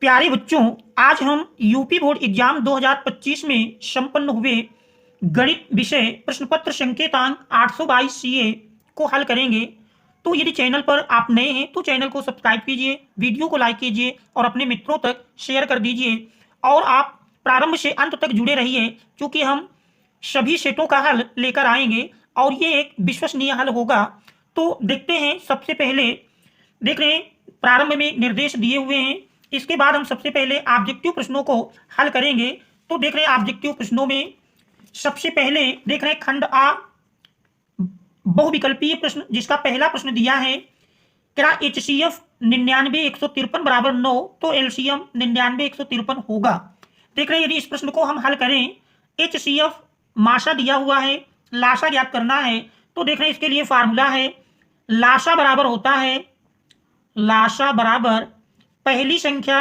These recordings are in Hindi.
प्यारे बच्चों, आज हम यूपी बोर्ड एग्जाम 2025 में संपन्न हुए गणित विषय प्रश्न पत्र संकेतांक 822 सीए को हल करेंगे। तो यदि चैनल पर आप नए हैं तो चैनल को सब्सक्राइब कीजिए, वीडियो को लाइक कीजिए और अपने मित्रों तक शेयर कर दीजिए। और आप प्रारंभ से अंत तक जुड़े रहिए, क्योंकि हम सभी सेटों का हल लेकर आएंगे और ये एक विश्वसनीय हल होगा। तो देखते हैं, सबसे पहले देख रहे हैं प्रारंभ में निर्देश दिए हुए हैं। इसके बाद हम सबसे पहले ऑब्जेक्टिव प्रश्नों को हल करेंगे। तो देख रहे हैं ऑब्जेक्टिव प्रश्नों में सबसे पहले देख रहे हैं खंड आ बहुविकल्पीय प्रश्न, जिसका पहला प्रश्न दिया है क्या HCF 99 153 बराबर 9, तो LCM 99 153 होगा। देख रहे हैं यदि इस प्रश्न को हम हल करें, HCF माशा दिया हुआ है, लाशा ज्ञात करना है। तो देख रहे हैं इसके लिए फार्मूला है लाशा बराबर होता है लाशा बराबर पहली संख्या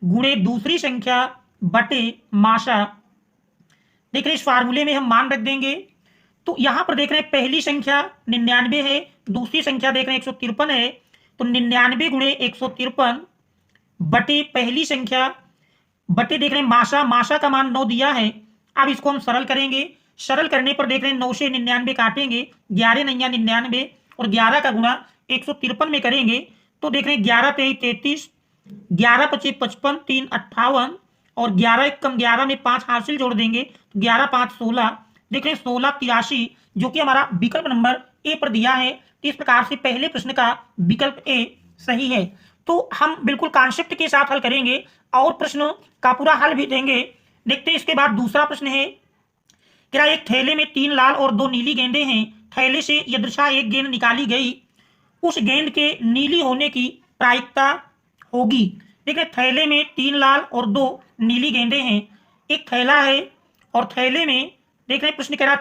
गुणे दूसरी संख्या बटे माशा। देख रहे हैं इस फार्मूले में हम मान रख देंगे। तो यहां पर देख रहे हैं पहली संख्या 99 है, दूसरी संख्या देख रहे हैं 153 है। तो 99 गुणे 153 बटे पहली संख्या बटे देख रहे हैं माशा, माशा का मान 9 दिया है। अब इसको हम सरल करेंगे। सरल करने पर देख रहे हैं 9 से 99 काटेंगे, 11 नैया 99 और 11 का गुणा 153 में करेंगे। तो देख रहे हैं 11 तेईस 33, 11 पचे 55, 3 58 और 11 एक कम 11 में 5 हासिल जोड़ देंगे तो 11 5 16। देख रहे हैं 16 83, जो कि हमारा विकल्प नंबर ए पर दिया है। इस प्रकार से पहले प्रश्न का विकल्प ए सही है। तो हम बिल्कुल कॉन्सेप्ट के साथ हल करेंगे और प्रश्न का पूरा हल भी देंगे। देखते हैं इसके बाद दूसरा प्रश्न है क्या एक थैले में 3 लाल और 2 नीली गेंदें हैं। थैले से यदृच्छा एक गेंद निकाली गई, उस गेंद के नीली होने की प्रायिकता होगी। देखिए थैले में 3 लाल और 2 नीली गेंदें हैं। एक थैला है और थैले में देख रहे हैं प्रश्न कह रहा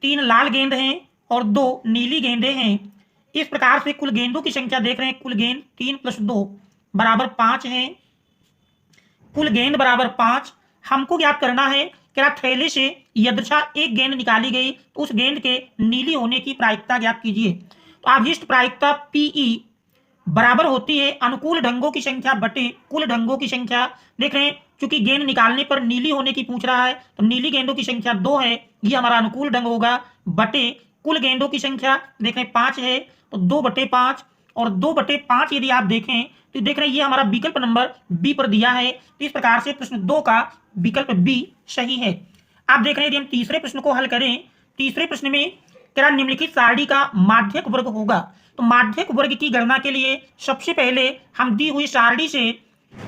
3 लाल गेंद हैं और 2 नीली गेंदें हैं। इस प्रकार से कुल गेंदों की संख्या देख रहे हैं, कुल गेंद 3 + 2 बराबर 5 है। कुल गेंद बराबर 5। हमको ज्ञात करना है क्या थैले से यदृच्छा एक गेंद निकाली गई तो उस गेंद के नीली होने की प्रायिकता ज्ञात कीजिए। तो अभिष्ट प्रायिकता PE बराबर होती है अनुकूल ढंगों की संख्या बटे कुल ढंगों की संख्या। देख रहे हैं चूंकि गेंद निकालने पर नीली होने की पूछ रहा है तो नीली गेंदों की संख्या 2 है, ये हमारा अनुकूल ढंग होगा, बटे कुल गेंदों की संख्या देख रहे हैं 5 है तो 2/5 और 2/5 यदि आप देखें तो देख रहे हैं ये हमारा विकल्प नंबर बी पर दिया है। तो इस प्रकार से प्रश्न 2 का विकल्प बी सही है। आप देख रहे हैं यदि हम तीसरे प्रश्न को हल करें, तीसरे प्रश्न में क्या निम्नलिखित सारणी का माध्यक वर्ग होगा। तो माध्यक वर्ग की गणना के लिए सबसे पहले हम दी हुई सारणी से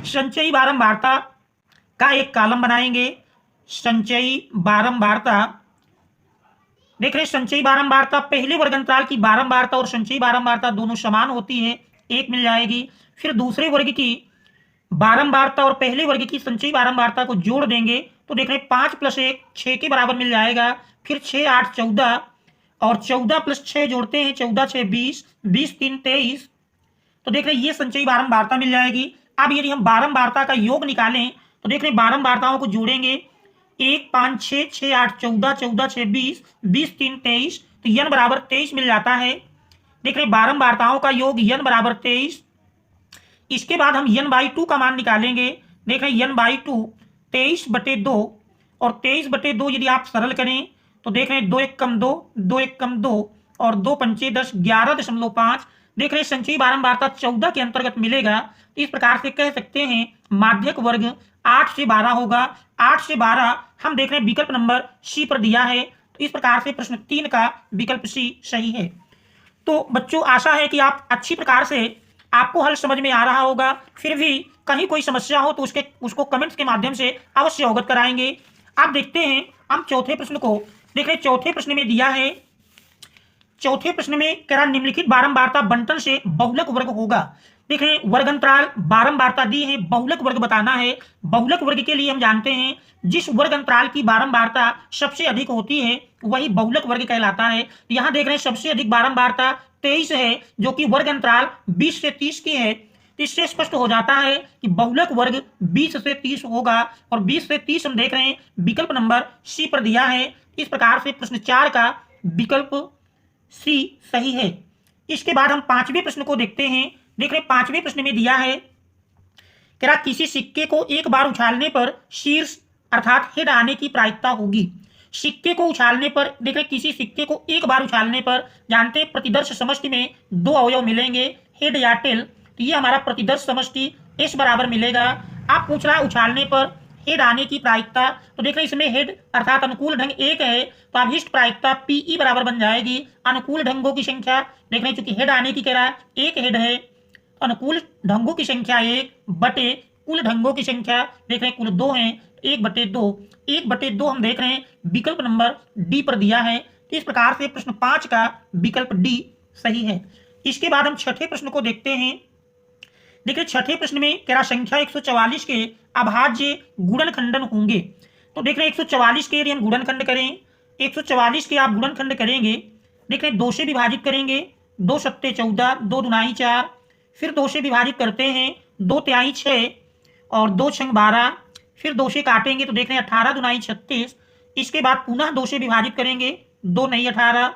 संचयी बारंबारता का एक कॉलम बनाएंगे। संचयी बारंबारता देख रहे हैं संचयी बारंबारता पहले वर्ग अंतराल की बारंबारता और संचयी बारंबारता दोनों समान होती है, एक मिल जाएगी। फिर दूसरे वर्ग की बारंबारता और पहले वर्ग की संचयी बारंबारता को जोड़ देंगे तो देख रहे हैं 5 + 1 6 के बराबर मिल जाएगा। फिर 6 8 14 और 14 + 6 जोड़ते हैं 14 6 20, 20 3 23। तो देख रहे हैं ये संचयी बारंबारता मिल जाएगी। अब यदि हम बारंबारता का योग निकालें तो देख रहे हैं बारंबारताओं को जोड़ेंगे 1 5 6 6 8 14, 14 6 20, 20 3 23, तो n बराबर 23 मिल जाता है। देख रहे हैं बारंबारताओं का योग n बराबर 23। इसके बाद हम n/2 का मान निकालेंगे। देख रहे हैं n/2 23/2 और 23/2 यदि आप सरल करें तो देख रहे हैं 2 1 कम 2, 2 1 कम 2 और 2 पंचे 10, 11.5। देख रहे हैं संचयी बारंबारता 14 के अंतर्गत मिलेगा। इस प्रकार से कह सकते हैं माध्यक वर्ग 8 से 12 होगा। 8 से 12 हम देख रहे हैं विकल्प नंबर सी पर दिया है। तो इस प्रकार से प्रश्न 3 का विकल्प सी सही है। तो बच्चों आशा है कि आप अच्छी प्रकार से आपको हल समझ में आ रहा होगा। फिर भी कहीं कोई समस्या हो तो उसको कमेंट्स के माध्यम से अवश्य अवगत कराएंगे। आप देखते हैं हम चौथे प्रश्न को देख रहे हैं। चौथे प्रश्न में दिया है, चौथे प्रश्न में कह रहा निम्नलिखित बारंबारता बंटन से बहुलक वर्ग होगा। देख रहे हैं वर्ग अंतराल बारंबारता दी है, बहुलक वर्ग बताना है। बहुलक वर्ग के लिए हम जानते हैं जिस वर्ग अंतराल की बारंबारता सबसे अधिक होती है वही बहुलक वर्ग कहलाता है। यहाँ देख रहे हैं सबसे अधिक बारंबारता 23 है, जो कि वर्ग अंतराल 20 से 30 की है। इससे स्पष्ट हो जाता है कि बहुलक वर्ग 20 से 30 होगा और 20 से 30 हम देख रहे हैं विकल्प नंबर सी पर दिया है। इस प्रकार से प्रश्न 4 का विकल्प सी सही है। इसके बाद हम 5वें प्रश्न को देखते हैं। देख रहे हैं 5वें प्रश्न में दिया है कह रहा किसी सिक्के को एक बार उछालने पर शीर्ष अर्थात हेड आने की प्रायिकता होगी। सिक्के को उछालने पर देख रहे किसी सिक्के को एक बार उछालने पर जानते हैं प्रतिदर्श समष्टि में दो अवयव मिलेंगे, हेड या टेल। तो ये हमारा प्रतिदर्श समष्टि एस बराबर मिलेगा। आप पूछ रहा है उछालने पर हेड आने की प्रायिकता, तो देख रहे इसमें हेड अर्थात अनुकूल ढंग एक है, तो अभिष्ट प्रायिकता पीई बराबर बन जाएगी अनुकूल ढंगों की संख्या। देख रहे चूंकि हेड आने की कह रहा है एक हेड है, अनुकूल ढंगों की संख्या 1 बटे कुल ढंगों की संख्या देख रहे हैं कुल 2 हैं, 1/2। 1/2 हम देख रहे हैं विकल्प नंबर डी पर दिया है। इस प्रकार से प्रश्न 5 का विकल्प डी सही है। इसके बाद हम छठे प्रश्न को देखते हैं। देखिए छठे प्रश्न में कह रहा संख्या 144 के अभाज्य गुणनखंडन होंगे। तो देख रहे 144 के यदि हम गुणनखंड करें, 144 के आप गुणनखंड करेंगे, देख रहे 2 से विभाजित करेंगे, 2 सत्ते 14, 2 दुनाई 4, फिर 2 से विभाजित करते हैं, 2 तिहाई 6 और 2 छंग 12, फिर 2 से काटेंगे तो देख रहे 18 दुनाई 36। इसके बाद पुनः 2 से विभाजित करेंगे, 2 नहीं 18,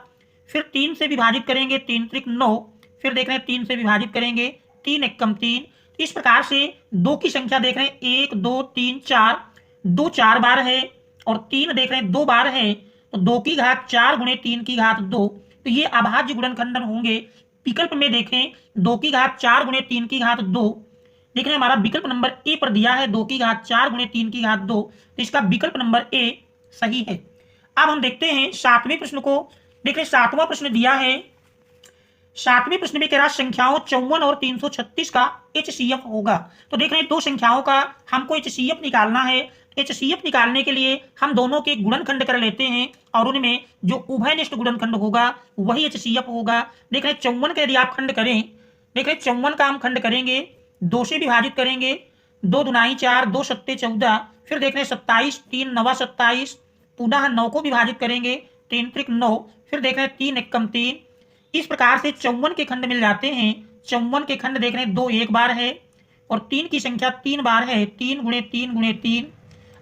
फिर 3 से विभाजित करेंगे, 3 त्रिक 9, फिर देख रहे हैं 3 से विभाजित करेंगे, 3 एकम 3। इस प्रकार से 2 की संख्या देख रहे हैं 1 2 3 4, 2 4 बार है और 3 देख रहे हैं 2 बार है, तो 2 की घात 4 गुणे 3 की घात 2। तो ये अभाज्य गुणनखंडन होंगे। विकल्प में देखें 2 की घात 4 गुणे 3 की घात 2, देख रहे हैं हमारा विकल्प नंबर ए पर दिया है 2 की घात 4 गुणे 3 की घात 2, तो इसका विकल्प नंबर ए सही है। अब हम देखते हैं 7वें प्रश्न को। देख रहे 7वां प्रश्न दिया है। 7वें प्रश्न में कह रहा संख्याओं 54 और 336 का HCF होगा। तो देख रहे हैं 2 संख्याओं का हमको HCF निकालना है। HCF निकालने के लिए हम दोनों के गुणनखंड कर लेते हैं और उनमें जो उभयनिष्ठ गुणनखंड होगा वही HCF होगा। देख रहे 54 का यदि आप खंड करें, देख रहे 54 का हम खंड करेंगे, 2 से विभाजित करेंगे, 2 दुनाई 4, 2 सत्ते 14, फिर देख रहे 27, 3 नवा 27, पुनः 9 को विभाजित करेंगे, 3 त्रिक 9, फिर देख रहे 3 एकम 3। इस प्रकार से 54 के खंड मिल जाते हैं। 54 के खंड देख रहे हैं 2 एक बार है और 3 की संख्या 3 बार है, 3 गुणे 3 गुणे 3।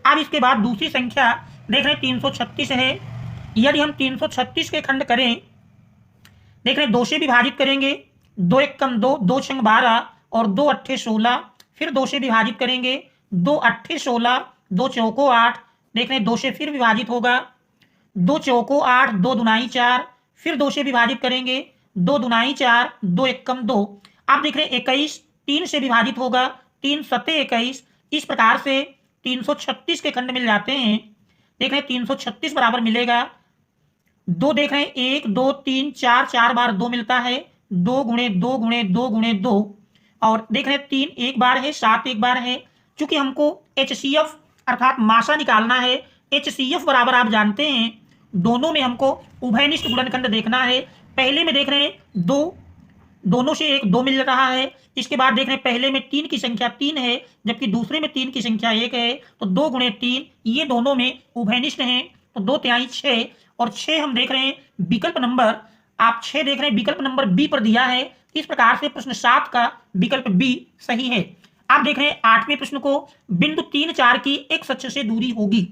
अब इसके बाद दूसरी संख्या देख रहे हैं 336 है। यदि हम 336 के खंड करें, देख रहे हैं 2 से विभाजित करेंगे, 2 एकम 2, 2 छंग 12 और 2 अट्ठे 16, फिर 2 से विभाजित करेंगे, 2 अट्ठे 16, 2 चौको 8, देख रहे हैं 2 से फिर विभाजित होगा, 2 चौको 8, 2 दुनाई 4, फिर 2 से विभाजित करेंगे, 2 दुनाई 4, 2 एकम 2। आप देख रहे हैं 21 3 से विभाजित होगा, 3 सत्ते 21। इस प्रकार से 336 के खंड मिल जाते हैं। देख रहे हैं 336 बराबर मिलेगा 2, देख रहे हैं 1 2 3 4, 4 बार 2 मिलता है, 2 गुणे 2 गुणे 2 गुणे 2 और देख रहे हैं 3 एक बार है, 7 एक बार है। चूंकि हमको HCF अर्थात मासा निकालना है, HCF बराबर आप जानते हैं दोनों में हमको उभयनिष्ठ गुणनखंड देखना है। पहले में देख रहे हैं 2, दोनों से 1 2 मिल रहा है। इसके बाद देख रहे हैं पहले में 3 की संख्या 3 है जबकि दूसरे में 3 की संख्या 1 है, तो 2 गुणे 3 ये दोनों में उभयनिष्ठ हैं, तो 2 तिहाई 6 और 6 हम देख रहे हैं विकल्प नंबर, आप 6 देख रहे हैं विकल्प नंबर बी पर दिया है। इस प्रकार से प्रश्न 7 का विकल्प बी सही है। आप देख रहे हैं 8वें प्रश्न को, बिंदु 3 4 की x अक्ष से दूरी होगी।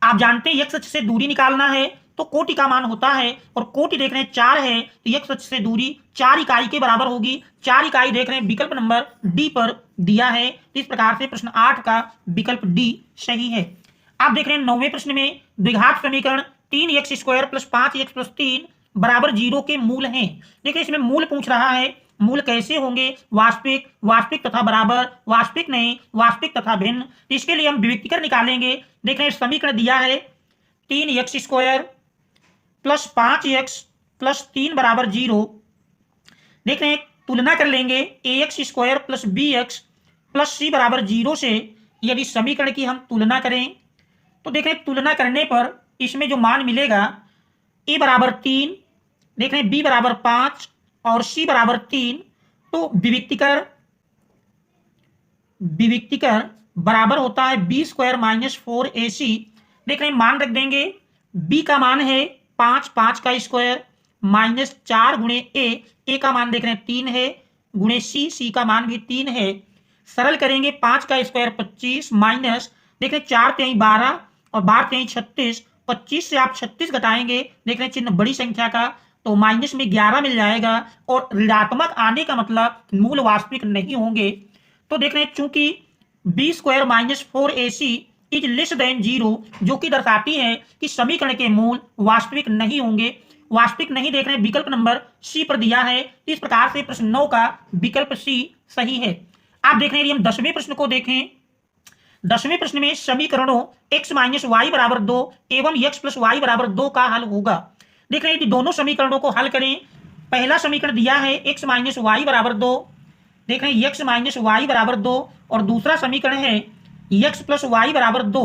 आप जानते हैं x अक्ष से दूरी निकालना है तो कोटि का मान होता है और कोटि देख रहे हैं 4 है, तो x अक्ष से दूरी 4 इकाई के बराबर होगी। 4 इकाई देख रहे हैं विकल्प नंबर डी पर दिया है। इस प्रकार से प्रश्न 8 का विकल्प डी सही है। आप देख रहे हैं 9वें प्रश्न में द्विघात समीकरण 3x² + 5x + 3 बराबर 0 के मूल हैं। देखिए इसमें मूल पूछ रहा है, मूल कैसे होंगे, वास्तविक, वास्तविक तथा बराबर, वास्तविक नहीं, वास्तविक तथा भिन्न। इसके लिए हम विविक्तीकरण निकालेंगे। देख रहे हैं समीकरण दिया है 3x² + 5x + 3 बराबर 0। देख रहे हैं तुलना कर लेंगे ax² + bx + c बराबर 0 से। यदि समीकरण की हम तुलना करें तो देख रहे हैं तुलना करने पर इसमें जो मान मिलेगा a बराबर 3, देख रहे हैं b बराबर 5 और c बराबर 3, तो विविक्तीकरण बराबर होता है b² - 4ac। देख रहे हैं मान रख देंगे, b का मान है 5, 5 का स्क्वायर माइनस 4 गुणे a का मान देख रहे हैं 3 है, गुणे c का मान भी 3 है। सरल करेंगे 5 का स्क्वायर 25 माइनस देख रहे हैं 4 तिहाई 12 और 12 तिहाई 36, 25 से आप 36 घटाएंगे, देख रहे हैं चिन्ह बड़ी संख्या का, तो माइनस में 11 मिल जाएगा और ऋणात्मक आने का मतलब मूल वास्तविक नहीं होंगे। तो देख रहे हैं चूंकि B square minus 4ac is less than 0, जो कि दर्शाती है कि समीकरण के मूल वास्तविक नहीं होंगे। वास्तविक नहीं देख रहे हैं, विकल्प नंबर सी पर दिया है। इस प्रकार से प्रश्न 9 का विकल्प सी सही है। आप देख रहे हैं, हम 10वें प्रश्न को देखें। 10वें प्रश्न में समीकरणों x माइनस वाई बराबर 2 एवं x प्लस वाई बराबर 2 का हल होगा। देख रहे हैं कि दोनों समीकरणों को हल करें। पहला समीकरण दिया है x माइनस वाई बराबर 2, देख रहे हैं x माइनस वाई बराबर 2, और दूसरा समीकरण है x प्लस वाई बराबर 2।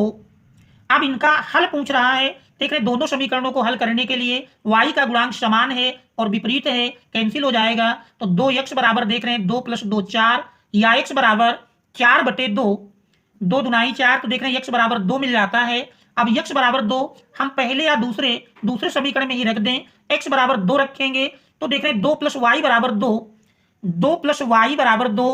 अब इनका हल पूछ रहा है। देख रहे हैं दोनों समीकरणों को हल करने के लिए y का गुणांक समान है और विपरीत है, कैंसिल हो जाएगा। तो 2x बराबर देख रहे हैं 2 प्लस 2 4, या x बराबर 4/2, 2 दुनाई 4, तो देख रहे हैं x बराबर 2 मिल जाता है। अब x बराबर 2 हम पहले या दूसरे समीकरण में ही रख दें। x बराबर 2 रखेंगे तो देख रहे हैं 2 प्लस वाई बराबर 2, 2 प्लस वाई बराबर 2,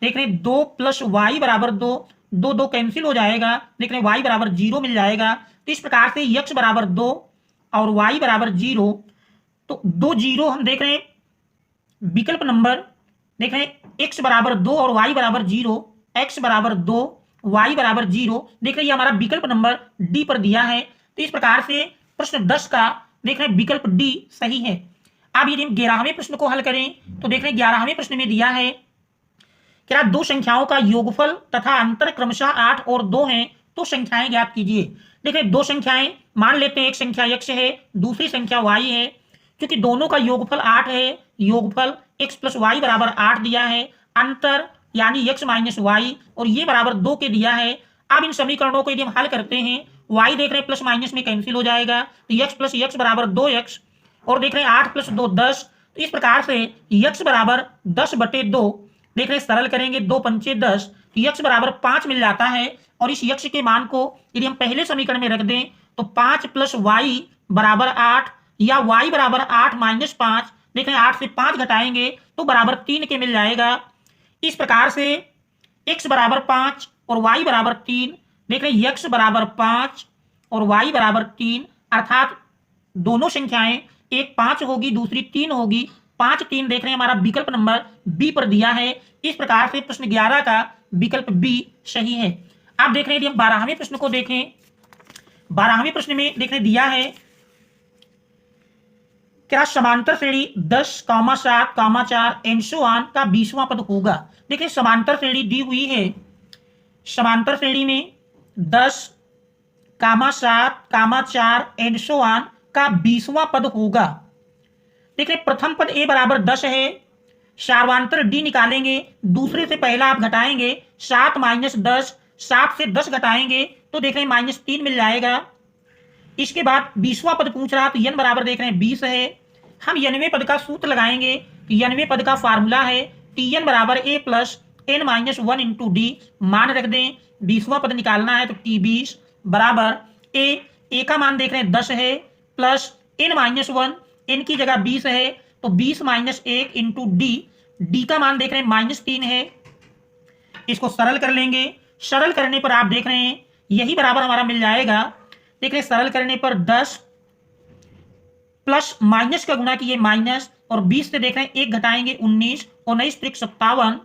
देख रहे हैं 2 प्लस वाई बराबर 2, 2 2 कैंसिल हो जाएगा, देख रहे हैं y बराबर 0 मिल जाएगा। तो इस प्रकार से x बराबर 2 और y बराबर 0, तो 2 0 हम देख रहे हैं विकल्प नंबर, देख रहे हैं x बराबर 2 और y बराबर 0, x बराबर 2 y बराबर 0, देख रहे हैं ये हमारा विकल्प नंबर डी पर दिया है। तो इस प्रकार से प्रश्न 10 का देख रहे हैं विकल्प डी सही है। अब यदि हम 11वें प्रश्न को हल करें तो देख रहे हैं 11वें प्रश्न में दिया है क्या दो संख्याओं का योगफल तथा अंतर क्रमशः 8 और 2 हैं, तो संख्याएं ज्ञात कीजिए। देखिए दो संख्याएं मान लेते हैं, एक संख्या x है, दूसरी संख्या y है। क्योंकि दोनों का योगफल 8 है, योगफल x प्लस वाई बराबर 8 दिया है, अंतर यानी x माइनस वाई और ये बराबर 2 के दिया है। अब इन समीकरणों को यदि हम हल करते हैं, y देख रहे हैं प्लस माइनस में कैंसिल हो जाएगा, तो x प्लस x बराबर 2x, और देख रहे हैं 8 प्लस 2 10। तो इस प्रकार से x बराबर 10/2, देख रहे हैं सरल करेंगे 2 पंचे 10, तो x बराबर 5 मिल जाता है। और इस x के मान को यदि हम पहले समीकरण में रख दें तो 5 प्लस वाई बराबर 8, या y बराबर 8 माइनस 5, देख रहे हैं 8 से 5 घटाएंगे तो बराबर 3 के मिल जाएगा। इस प्रकार से x बराबर 5 और y बराबर 3, देख रहे हैं x बराबर 5 और y बराबर 3, अर्थात दोनों संख्याएं एक 5 होगी दूसरी 3 होगी, 5 3 देख रहे हैं हमारा विकल्प नंबर बी पर दिया है। इस प्रकार से प्रश्न 11 का विकल्प बी सही है। आप देख रहे हैं यदि हम 12वें प्रश्न को देखें, 12वें प्रश्न में देख रहे दिया है क्या समांतर श्रेणी 10, 7, 4 एंड सो ऑन का 20वां पद होगा। देखिए समांतर श्रेणी दी हुई है, समांतर श्रेणी में 10, 7, 4 एंड सो ऑन का 20वां पद होगा। देखिए प्रथम पद a बराबर 10 है, सार्वांतर d निकालेंगे, दूसरे से पहला आप घटाएंगे 7 माइनस 10, 7 से 10 घटाएंगे तो देख रहे हैं -3 मिल जाएगा। इसके बाद 20वां पद पूछ रहा तो n बराबर देख रहे हैं 20 है। हम 90वें पद का सूत्र लगाएंगे, 90वें पद का फार्मूला है tn बराबर a plus n minus 1 into D, मान रख दें 20वां पद निकालना है तो t20 बराबर a का मान देख रहे हैं 10 है प्लस n माइनस 1, n की जगह 20 है तो 20 माइनस 1 इंटू डी का मान देख रहे हैं -3 है। इसको सरल कर लेंगे, सरल करने पर आप देख रहे हैं यही बराबर हमारा मिल जाएगा। देख रहे हैं सरल करने पर 10 प्लस माइनस का गुणा किए माइनस, और 20 से देख रहे हैं 1 घटाएंगे 19, 19 त्रिक 57,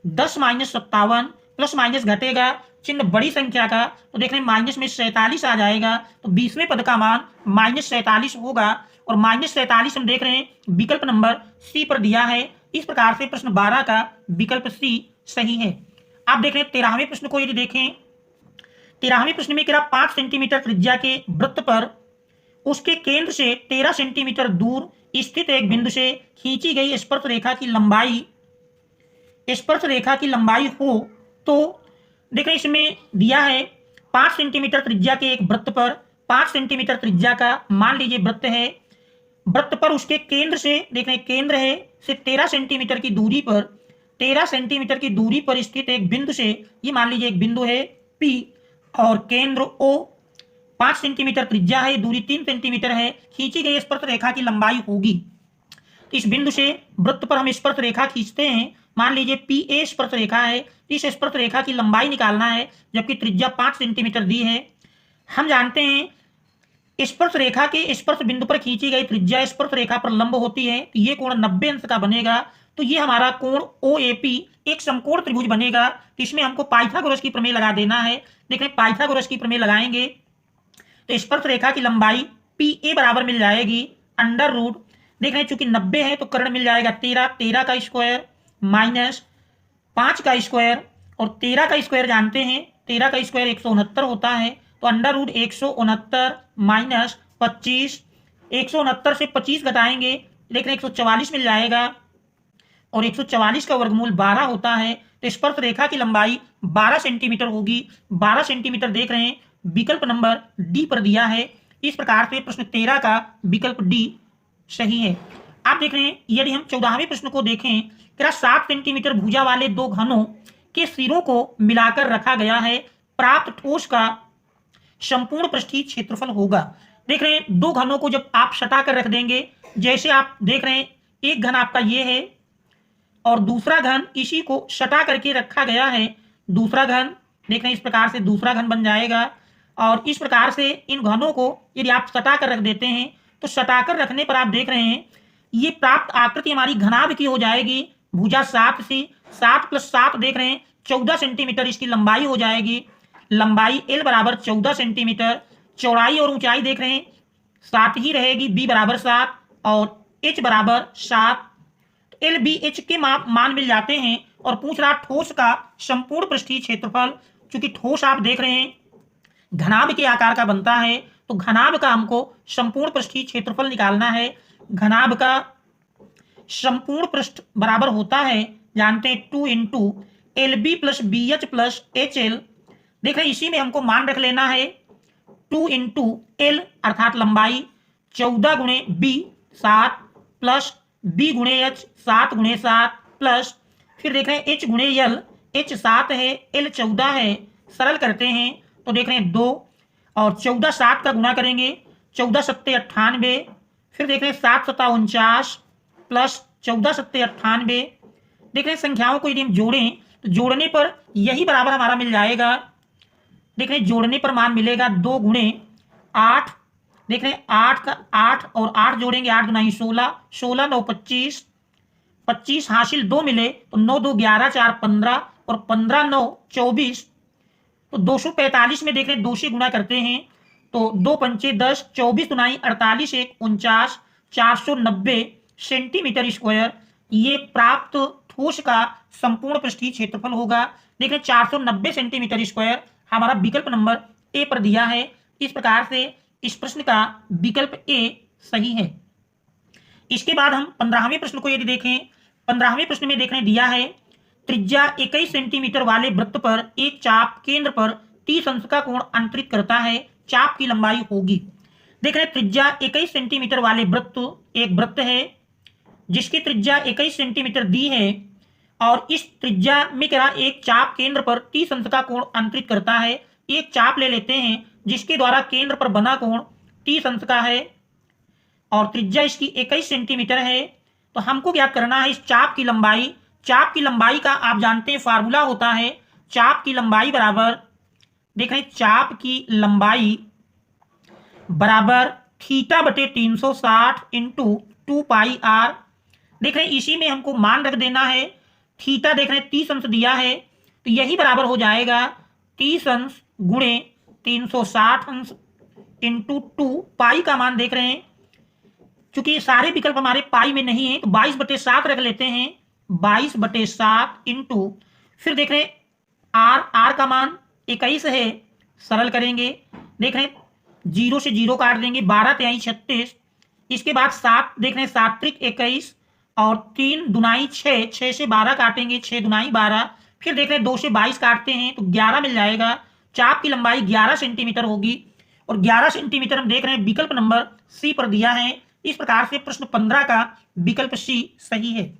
10 माइनस 57, प्लस माइनस घटेगा चिन्ह बड़ी संख्या का तो देख रहे हैं माइनस में 47 आ जाएगा। तो 20वें पद का मान -47 होगा, और -47 हम देख रहे हैं विकल्प नंबर सी पर दिया है। इस प्रकार से प्रश्न 12 का विकल्प सी सही है। आप देख रहे हैं 13वें प्रश्न को यदि देखें, 13वें प्रश्न में 5 सेंटीमीटर त्रिज्या के वृत्त पर उसके केंद्र से 13 सेंटीमीटर दूर स्थित एक बिंदु से खींची गई स्पर्शरेखा की लंबाई हो तो देख रहे हैं इसमें दिया है 5 सेंटीमीटर त्रिज्या के एक वृत्त पर, 5 सेंटीमीटर त्रिज्या का मान लीजिए वृत्त है, वृत्त पर उसके केंद्र से देख रहे हैं केंद्र है से 13 सेंटीमीटर की दूरी पर, 13 सेंटीमीटर की दूरी पर स्थित एक बिंदु से, ये मान लीजिए एक बिंदु है P और केंद्र O, 5 सेंटीमीटर त्रिज्या है, दूरी 3 सेंटीमीटर है, खींची गई स्पर्श रेखा की लंबाई होगी। इस बिंदु से वृत्त पर हम स्पर्श रेखा खींचते हैं, मान लीजिए PA स्पर्श रेखा है, इस स्पर्श रेखा की लंबाई निकालना है जबकि त्रिज्या 5 सेंटीमीटर दी है। हम जानते हैं स्पर्श रेखा के स्पर्श बिंदु पर खींची गई त्रिज्या स्पर्श रेखा पर लंब होती है, तो ये कोण 90 अंश का बनेगा। तो ये हमारा कोण OAP एक समकोण त्रिभुज बनेगा। तो इसमें हमको पाइथागोरस की प्रमेय लगा देना है। देख रहे पाइथागोरस की प्रमेय लगाएंगे तो स्पर्श रेखा की लंबाई PA बराबर मिल जाएगी अंडर रूट, देख रहे चूंकि 90 है तो कर्ण मिल जाएगा 13 का स्क्वायर माइनस 5 का स्क्वायर, और 13 का स्क्वायर जानते हैं 13 का स्क्वायर 169 होता है, तो अंडर रूट 169 माइनस 25, 169 से 25 घटाएंगे देख रहे 144 मिल जाएगा, और 144 का वर्गमूल 12 होता है। तो स्पर्श रेखा की लंबाई 12 सेंटीमीटर होगी। 12 सेंटीमीटर देख रहे हैं विकल्प नंबर डी पर दिया है। इस प्रकार से प्रश्न 13 का विकल्प डी सही है। आप देख रहे हैं यदि हम 14वें प्रश्न को देखें, 7 सेंटीमीटर भुजा वाले दो घनों के सिरों को मिलाकर रखा गया है, प्राप्त ठोस का संपूर्ण पृष्ठीय क्षेत्रफल होगा। देख रहे हैं दो घनों को जब आप सटा कर रख देंगे, जैसे आप देख रहे हैं एक घन आपका ये है और दूसरा घन इसी को सटा करके रखा गया है, दूसरा घन देख रहे हैं इस प्रकार से दूसरा घन बन जाएगा। और इस प्रकार से इन घनों को यदि आप सटा कर रख देते हैं तो सटा कर रखने पर आप देख रहे हैं ये प्राप्त आकृति हमारी घनाभ की हो जाएगी। भुजा 7 से 7 + 7 देख रहे हैं 14 सेंटीमीटर इसकी लंबाई हो जाएगी। लंबाई L बराबर 14 सेंटीमीटर, चौड़ाई और ऊंचाई देख रहे हैं 7 ही रहेगी, B बराबर 7 और H बराबर 7। LBH के मान मिल जाते हैं। और पूछ रहा ठोस का संपूर्ण पृष्ठीय क्षेत्रफल, चूंकि ठोस आप देख रहे हैं घनाभ के आकार का बनता है, तो घनाभ का हमको संपूर्ण पृष्ठीय क्षेत्रफल निकालना है। घनाभ का संपूर्ण पृष्ठ बराबर होता है जानते हैं 2 × LB + BH + HL। देख रहे हैं इसी में हमको मान रख लेना है 2 × L अर्थात लंबाई 14 × B 7 plus B × H 7 × 7 plus फिर देख रहे हैं H × L, H 7 है L 14 है, सरल करते हैं तो देख रहे हैं 2 और 14 7 का गुणा करेंगे 14 × 7 = 98, फिर देख रहे हैं 7 × 7 = 49 प्लस 14 × 7 = 98। देख रहे हैं संख्याओं को यदि हम जोड़ें तो जोड़ने पर यही बराबर हमारा मिल जाएगा। देख रहे हैं जोड़ने पर मान मिलेगा 2 × 8, देख रहे हैं 8 का 8 और 8 जोड़ेंगे 8 × 9 = 16, 16 × 9 = 25, 25 हासिल 2 मिले तो 9 × 2 = 11, 4 = 15 और 15 × 9 = 24। तो 245 में देख रहे हैं 2 से गुणा करते हैं तो 2 × 5 = 10, 24 × 9 = 48, 1 = 49, 490 सेंटीमीटर स्क्वायर ये प्राप्त ठोस का संपूर्ण पृष्ठीय क्षेत्रफल होगा। देख रहे हैं 490 सेंटीमीटर स्क्वायर हमारा विकल्प नंबर ए पर दिया है। इस प्रकार से इस प्रश्न का विकल्प ए सही है। इसके बाद हम 15वें प्रश्न को यदि देखें, 15वें प्रश्न में देखने दिया है त्रिज्या 21 सेंटीमीटर वाले वृत्त पर एक चाप केंद्र पर 30 अंश का कोण अंतरित करता है, चाप की लंबाई होगी। देख रहे हैं त्रिज्या 21 सेंटीमीटर वाले वृत्त एक वृत्त है जिसकी त्रिज्या 21 सेंटीमीटर दी है और इस त्रिज्या में क्या एक चाप केंद्र पर 30 अंश का कोण अंतरित करता है। एक चाप ले लेते हैं जिसके द्वारा केंद्र पर बना कोण 30 अंश का है और त्रिज्या इसकी 21 सेंटीमीटर है। तो हमको ज्ञात करना है इस चाप की लंबाई। चाप की लंबाई का आप जानते हैं फार्मूला होता है चाप की लंबाई बराबर, देख रहे हैं चाप की लंबाई बराबर θ/360 × 2πr। देख रहे हैं इसी में हमको मान रख देना है। थीटा देख रहे हैं 30 अंश दिया है तो यही बराबर हो जाएगा 30 अंश गुणे 360 अंश × 2 पाई का मान देख रहे हैं चूंकि सारे विकल्प हमारे पाई में नहीं है तो 22/7 रख लेते हैं। 22/7 इंटू फिर देख रहे हैं आर का मान 21 है, सरल करेंगे देख रहे हैं 0 से 0 काट देंगे 12 × 3 = 36। इसके बाद 7 देख रहे हैं 7 × 3 = 21 और 3 दूनाई 6, 6 से 12 काटेंगे 6 दूनाई 12, फिर देख रहे हैं 2 से 22 काटते हैं तो 11 मिल जाएगा। चाप की लंबाई 11 सेंटीमीटर होगी और 11 सेंटीमीटर हम देख रहे हैं विकल्प नंबर सी पर दिया है। इस प्रकार से प्रश्न 15 का विकल्प सी सही है।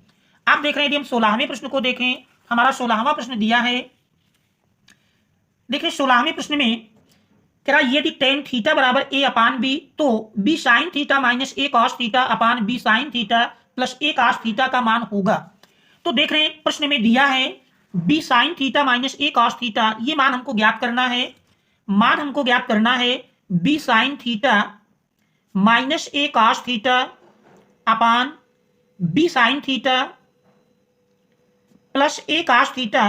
आप देख रहे हैं यदि हम 16वें प्रश्न को देखें, हमारा 16वां प्रश्न दिया है। देखिए 16वें प्रश्न में कह रहा यदि tan थीटा बराबर a/b तो b sin theta minus a cos theta upon b sin theta plus a cos theta का मान होगा। तो देख रहे हैं प्रश्न में दिया है b sin theta minus a cos theta, ये मान हमको ज्ञात करना है। मान हमको ज्ञात करना है b sin theta minus A cos theta upon B sine theta plus A cos theta.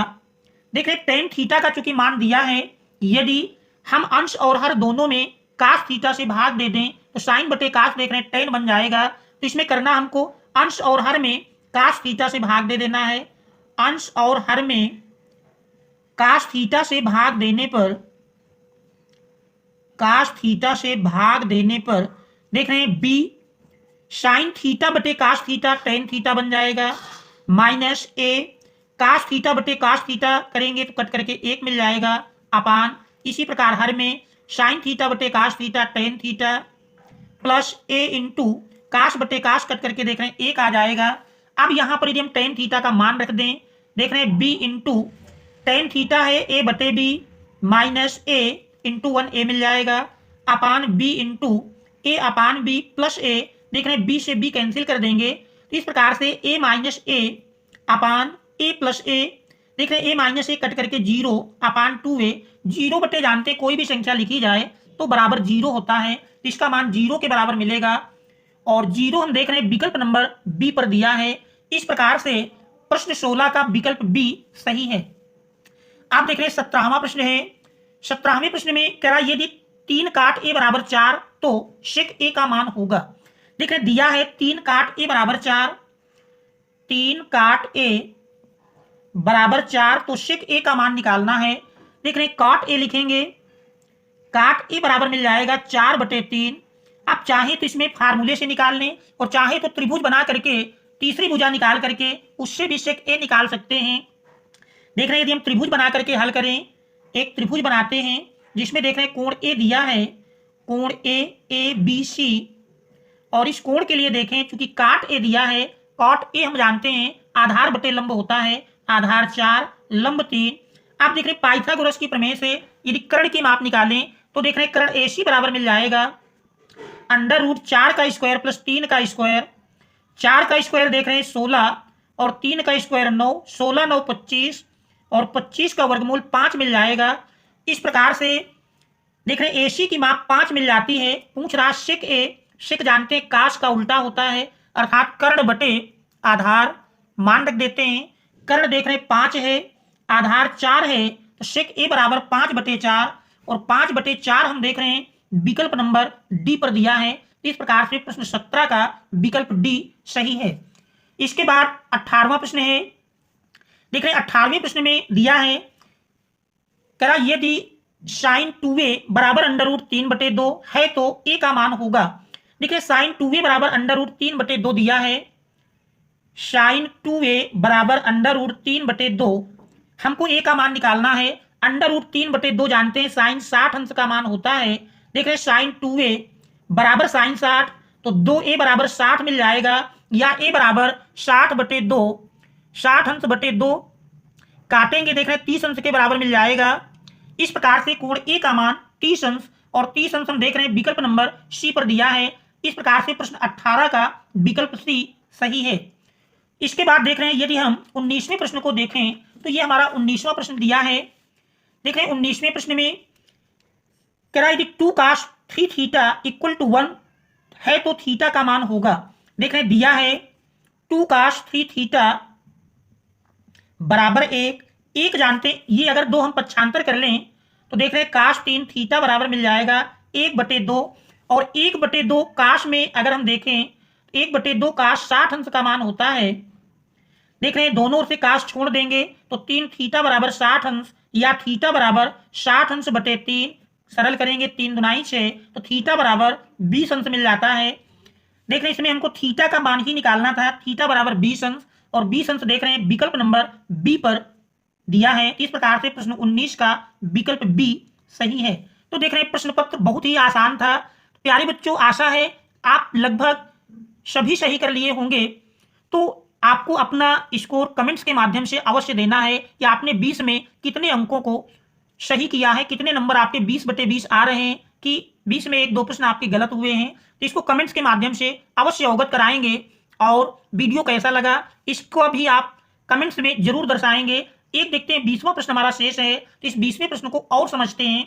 देख रहे टेन थीटा का चूंकि मान दिया है, यदि हम अंश और हर दोनों में कॉस थीटा से भाग दे दें तो साइन बटे कॉस देख रहे हैं टेन बन जाएगा। तो इसमें करना हमको अंश और हर में कॉस थीटा से भाग दे देना है। अंश और हर में कॉस थीटा से भाग देने पर देख रहे हैं बी साइन थीटा बटे कॉस थीटा टेन थीटा बन जाएगा, माइनस ए कॉस थीटा बटे कॉस थीटा करेंगे तो कट करके एक मिल जाएगा, अपान इसी प्रकार हर में साइन थीटा बटे cos theta tan theta plus A into cos बटे कॉस कट करके देख रहे हैं एक आ जाएगा। अब यहां पर यदि हम टेन थीटा का मान रख दें, देख रहे हैं बी इंटू टेन थीटा है ए बटे बी माइनस ए इंटू वन ए मिल जाएगा, अपान बी इंटू ए अपान बी प्लस ए। देख रहे हैं बी से बी कैंसिल कर देंगे तो इस प्रकार से ए माइनस ए अपान ए प्लस ए। देख रहे हैं ए माइनस ए कट करके जीरो अपान टू ए। जीरो बटे जानते कोई भी संख्या लिखी जाए तो बराबर जीरो होता है, तो इसका मान जीरो के बराबर मिलेगा और जीरो हम देख रहे हैं विकल्प नंबर बी पर दिया है। इस प्रकार से प्रश्न 16 का विकल्प बी सही है। आप देख रहे हैं 17वां प्रश्न है। 17वें प्रश्न में कह रहा है यदि 3 काट ए बराबर 4 तो शेक ए का मान होगा। देख रहे दिया है 3 काट ए बराबर 4, 3 काट ए बराबर 4 तो शेक ए का मान निकालना है। देख रहे काट ए लिखेंगे, काट ए बराबर मिल जाएगा 4 बटे 3। आप चाहे तो इसमें फार्मूले से निकाल लें और चाहे तो त्रिभुज बना करके तीसरी भुजा निकाल करके उससे भी शेक ए निकाल सकते हैं। देख रहे हैं यदि हम त्रिभुज बना करके हल करें, एक त्रिभुज बनाते हैं जिसमें देख रहे हैं कोण ए दिया है, कोण ए बी सी, और इस कोण के लिए देखें चूंकि काट ए दिया है, काट ए हम जानते हैं आधार बटे लंब होता है, आधार 4 लंब 3। आप देख रहे हैं पाइथागोरस की प्रमेय से यदि कर्ण की माप निकालें तो देख रहे हैं कर्ण ए सी बराबर मिल जाएगा अंडर रूट 4 का स्क्वायर प्लस 3 का स्क्वायर। 4 का स्क्वायर देख रहे हैं 16 और 3 का स्क्वायर 9, 16 9 25 और 25 का वर्गमूल 5 मिल जाएगा। इस प्रकार से देख रहे हैं एसी की माप 5 मिल जाती है। पूछ रहा शेक ए, शेक जानते हैं काश का उल्टा होता है अर्थात कर्ण बटे आधार, मान रख देते हैं। कर्ण देख रहे हैं 5 है, आधार 4 है, तो शेक ए बराबर 5 बटे 4 और 5 बटे 4 हम देख रहे हैं विकल्प नंबर डी पर दिया है। इस प्रकार से प्रश्न 17 का विकल्प डी सही है। इसके बाद 18वां प्रश्न है। देख रहे हैं 18वें प्रश्न में दिया है कह रहा यदि साइन 2a बराबर अंडर रूट 3 बटे 2 है तो a का मान होगा। देखिए साइन 2a बराबर अंडर रूट 3 बटे 2 दिया है, साइन 2a बराबर अंडर रूट 3 बटे 2, हमको a का मान निकालना है। अंडर रूट 3 बटे 2 जानते हैं साइन 60 अंश का मान होता है। देख रहे साइन 2a बराबर साइन 60 तो 2a बराबर 60 मिल जाएगा, या a बराबर 60 बटे 2, 60 अंश बटे 2 काटेंगे देख रहे 30 अंश के बराबर मिल जाएगा। इस प्रकार से कोण ए का मान 30 अंश और 30 अंश हम देख रहे हैं विकल्प नंबर सी पर दिया है। इस प्रकार से प्रश्न 18 का विकल्प सी सही है। इसके बाद देख रहे हैं यदि हम 19वें प्रश्न को देखें तो ये हमारा 19वां प्रश्न दिया है। देख रहे हैं 19वें प्रश्न में कह रहा है यदि 2 cos 3 थीटा इक्वल टू 1 है तो थीटा का मान होगा। देख रहे हैं दिया है 2 cos 3 थीटा बराबर 1 जानते हैं, ये अगर 2 हम पक्षांतर कर लें तो देख रहे हैं cos 3 थीटा बराबर मिल जाएगा 1/2 और 1/2 cos में अगर हम देखें 1/2 cos 60 अंश का मान होता है। देख रहे हैं दोनों ओर से cos छोड़ देंगे तो 3 थीटा बराबर 60 अंश या थीटा बराबर 60 अंश बटे 3, सरल करेंगे 3 दुनाई 6 तो थीटा बराबर 20 अंश मिल जाता है। देख रहे हैं इसमें हमको थीटा का मान ही निकालना था, थीटा बराबर 20 अंश और 20 अंश देख रहे हैं विकल्प नंबर बी पर दिया है। इस प्रकार से प्रश्न 19 का विकल्प बी सही है। तो देख रहे हैं प्रश्न पत्र बहुत ही आसान था। प्यारे बच्चों आशा है आप लगभग सभी सही कर लिए होंगे। तो आपको अपना स्कोर कमेंट्स के माध्यम से अवश्य देना है कि आपने 20 में कितने अंकों को सही किया है, कितने नंबर आपके 20/20 आ रहे हैं कि 20 में 1-2 प्रश्न आपके गलत हुए हैं। तो इसको कमेंट्स के माध्यम से अवश्य अवगत कराएंगे और वीडियो कैसा लगा इसको भी आप कमेंट्स में जरूर दर्शाएंगे। एक देखते हैं 20वां प्रश्न हमारा शेष है, तो इस 20वें प्रश्न को और समझते हैं।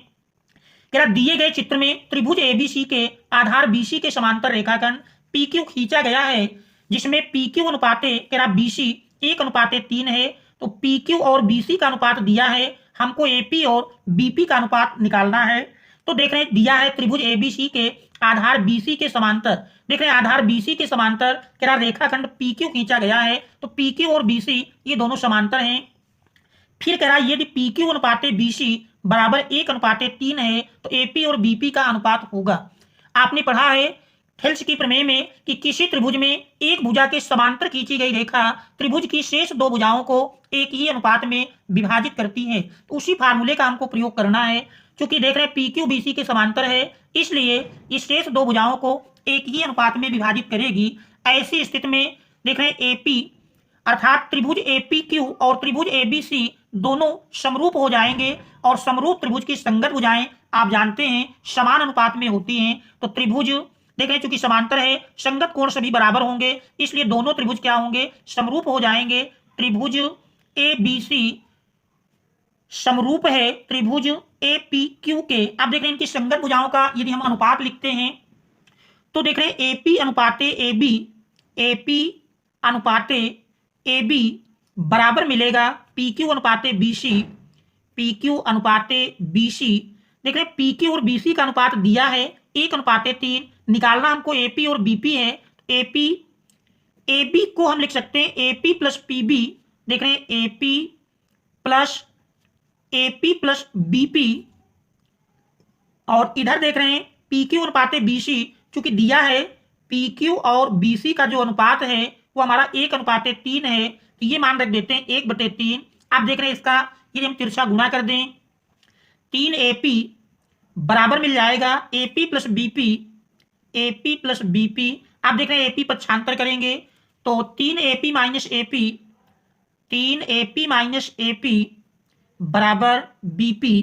कह रहा दिए गए चित्र में त्रिभुज एबीसी के आधार बीसी के समांतर रेखाखंड पीक्यू खींचा गया है, जिसमें पीक्यू अनुपाते कह रहा बीसी 1:3 है। तो पीक्यू और बीसी का अनुपात दिया है, हमको एपी और बीपी का अनुपात निकालना है। तो देख रहे हैं दिया है त्रिभुज एबीसी के आधार बीसी के समांतर, देख रहे हैं आधार बीसी के समांतर कह रहा रेखाखंड पीक्यू खींचा गया है। तो पीक्यू और बीसी ये दोनों समांतर हैं। फिर कह रहा है यदि पीक्यू अनुपाते बीसी बराबर 1:3 है तो एपी और बीपी का अनुपात होगा। आपने पढ़ा है थेल्स की प्रमेय में कि किसी त्रिभुज में एक भुजा के समांतर खींची गई रेखा त्रिभुज की शेष दो भुजाओं को एक ही अनुपात में विभाजित करती है। तो उसी फार्मूले का हमको प्रयोग करना है। क्योंकि देख रहे हैं पीक्यू बीसी के समांतर है, इसलिए इस शेष दो भुजाओं को एक ही अनुपात में विभाजित करेगी। ऐसी स्थिति में देख रहे हैं एपी अर्थात त्रिभुज एपीक्यू और त्रिभुज एबीसी दोनों समरूप हो जाएंगे, और समरूप त्रिभुज की संगत भुजाएं आप जानते हैं समान अनुपात में होती हैं। तो त्रिभुज देख रहे हैं चूंकि समांतर है, संगत कोण सभी बराबर होंगे, इसलिए दोनों त्रिभुज क्या होंगे, समरूप हो जाएंगे। त्रिभुज एबीसी समरूप है त्रिभुज एपीक्यू के। अब देख रहे हैं इनकी संगत भुजाओं का यदि हम अनुपात लिखते हैं तो देख रहे हैं एपी अनुपाते एबी, एपी अनुपाते एबी बराबर मिलेगा पीक्यू अनुपाते बीसी, पीक्यू अनुपाते बीसी। देख रहे हैं पीक्यू और बीसी का अनुपात दिया है 1:3, निकालना हमको एपी और बीपी है। एपी एबी को हम लिख सकते हैं एपी प्लस पीबी, देख रहे हैं एपी प्लस बीपी, और इधर देख रहे हैं पीक्यू अनुपाते बीसी, चूंकि दिया है पीक्यू और बीसी का जो अनुपात है वो हमारा 1:3 है, तो ये मान रख देते हैं 1/3। अब देख रहे हैं इसका यदि हम तिरछा गुणा कर दें 3 एपी बराबर मिल जाएगा AP plus BP, AP plus BP. आप देख रहे हैं एपी पक्षांतर करेंगे तो 3 AP minus AP, 3 AP minus AP बराबर बीपी।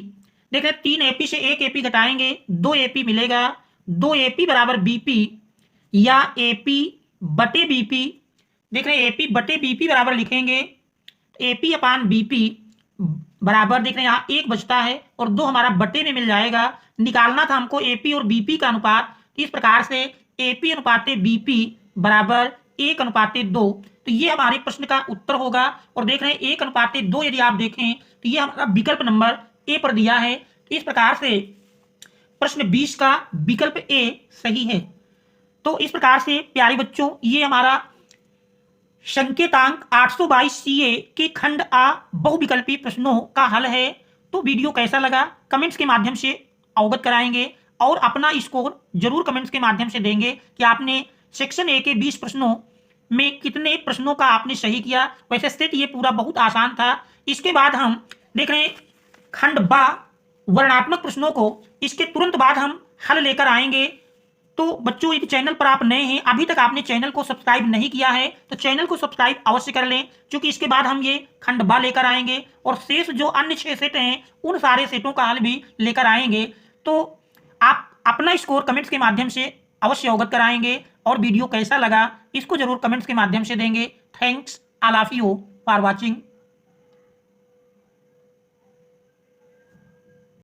देख रहे हैं 3 एपी से 1 एपी घटाएंगे 2 एपी मिलेगा, 2 एपी बराबर बीपी या एपी बटे बीपी। देख रहे हैं एपी बटे बीपी बराबर लिखेंगे एपी अपान बीपी बराबर, देख रहे हैं यहाँ 1 बचता है और 2 हमारा बटे में मिल जाएगा। निकालना था हमको एपी और बीपी का अनुपात, इस प्रकार से एपी अनुपाते बीपी बराबर 1:2। तो ये हमारे प्रश्न का उत्तर होगा। और देख रहे हैं 1:2 यदि आप देखें तो ये हमारा विकल्प नंबर ए पर दिया है। इस प्रकार से प्रश्न 20 का विकल्प ए सही है। तो इस प्रकार से प्यारे बच्चों ये हमारा संकेतांक 822 सीए के खंड आ बहुविकल्पी प्रश्नों का हल है। तो वीडियो कैसा लगा कमेंट्स के माध्यम से अवगत कराएंगे, और अपना स्कोर जरूर कमेंट्स के माध्यम से देंगे कि आपने सेक्शन ए के 20 प्रश्नों में कितने प्रश्नों का आपने सही किया। वैसे सेट ये पूरा बहुत आसान था। इसके बाद हम देख रहे हैं खंड बा वर्णात्मक प्रश्नों को, इसके तुरंत बाद हम हल लेकर आएंगे। तो बच्चों यदि चैनल पर आप नए हैं, अभी तक आपने चैनल को सब्सक्राइब नहीं किया है तो चैनल को सब्सक्राइब अवश्य कर लें, क्योंकि इसके बाद हम ये खंड बा लेकर आएंगे और शेष जो अन्य 6 सेट हैं उन सारे सेटों का हल भी लेकर आएंगे। तो आप अपना स्कोर कमेंट्स के माध्यम से अवश्य अवगत कराएंगे, और वीडियो कैसा लगा इसको जरूर कमेंट्स के माध्यम से देंगे। Thanks all of you for watching.